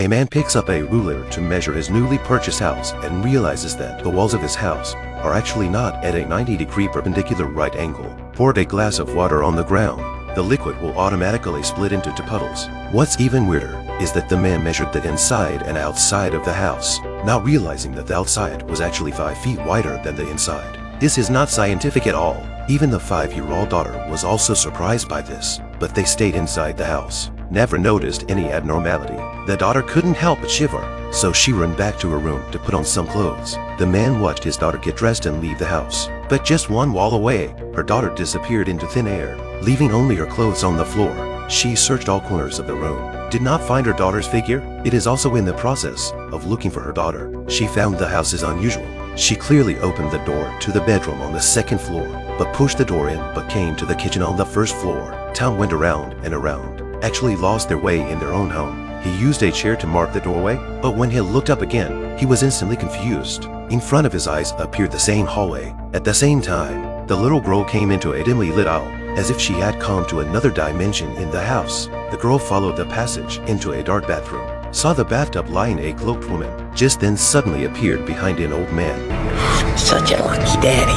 A man picks up a ruler to measure his newly purchased house and realizes that the walls of his house are actually not at a 90-degree perpendicular right angle. Pour a glass of water on the ground. The liquid will automatically split into two puddles. What's even weirder is that the man measured the inside and outside of the house, not realizing that the outside was actually 5 feet wider than the inside. This is not scientific at all. Even the 5-year-old daughter was also surprised by this, but they stayed inside the house. Never noticed any abnormality. The daughter couldn't help but shiver, so she ran back to her room to put on some clothes. The man watched his daughter get dressed and leave the house. But just one wall away, her daughter disappeared into thin air, leaving only her clothes on the floor. She searched all corners of the room, did not find her daughter's figure. It is also in the process of looking for her daughter. She found the house is unusual. She clearly opened the door to the bedroom on the second floor, but pushed the door in but came to the kitchen on the first floor. Tom went around and around, actually lost their way in their own home. He used a chair to mark the doorway, but when he looked up again, he was instantly confused. In front of his eyes appeared the same hallway. At the same time, the little girl came into a dimly lit aisle, as if she had come to another dimension in the house. The girl followed the passage into a dark bathroom, saw the bathtub lying a cloaked woman, just then suddenly appeared behind an old man. Such a lucky daddy.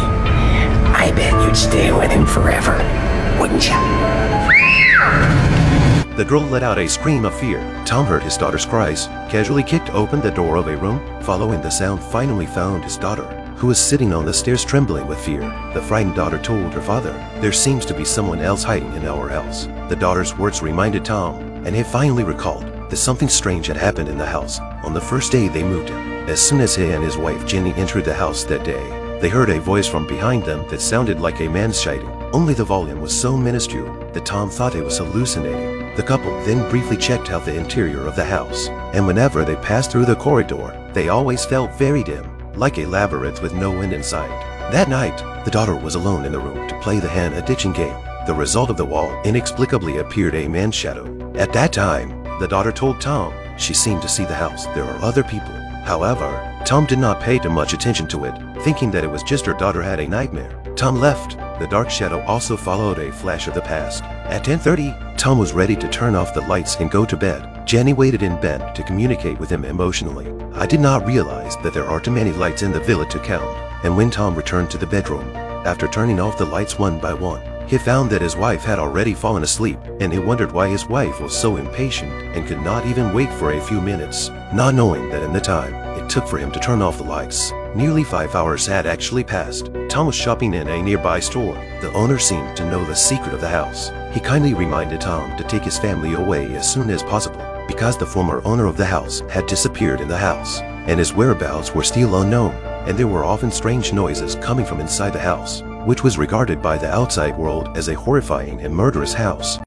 I bet you'd stay with him forever, wouldn't you? The girl let out a scream of fear. Tom heard his daughter's cries, casually kicked open the door of a room. Following the sound, finally found his daughter, who was sitting on the stairs trembling with fear. The frightened daughter told her father, "There seems to be someone else hiding in our house." The daughter's words reminded Tom, and he finally recalled that something strange had happened in the house on the first day they moved in. As soon as he and his wife Jenny entered the house that day, they heard a voice from behind them that sounded like a man shouting. Only the volume was so minuscule that Tom thought it was hallucinating. The couple then briefly checked out the interior of the house, and whenever they passed through the corridor, they always felt very dim, like a labyrinth with no end in sight. That night, the daughter was alone in the room to play the hand addiction game. The result of the wall inexplicably appeared a man's shadow. At that time, the daughter told Tom she seemed to see the house. There are other people. However, Tom did not pay too much attention to it, thinking that it was just her daughter had a nightmare. Tom left. The dark shadow also followed a flash of the past. At 10:30, Tom was ready to turn off the lights and go to bed. Jenny waited in bed to communicate with him emotionally. "I did not realize that there are too many lights in the villa to count." And when Tom returned to the bedroom, after turning off the lights one by one, he found that his wife had already fallen asleep, and he wondered why his wife was so impatient and could not even wait for a few minutes, not knowing that in the time it took for him to turn off the lights, nearly 5 hours had actually passed. Tom was shopping in a nearby store. The owner seemed to know the secret of the house. He kindly reminded Tom to take his family away as soon as possible, because the former owner of the house had disappeared in the house, and his whereabouts were still unknown, and there were often strange noises coming from inside the house, which was regarded by the outside world as a horrifying and murderous house.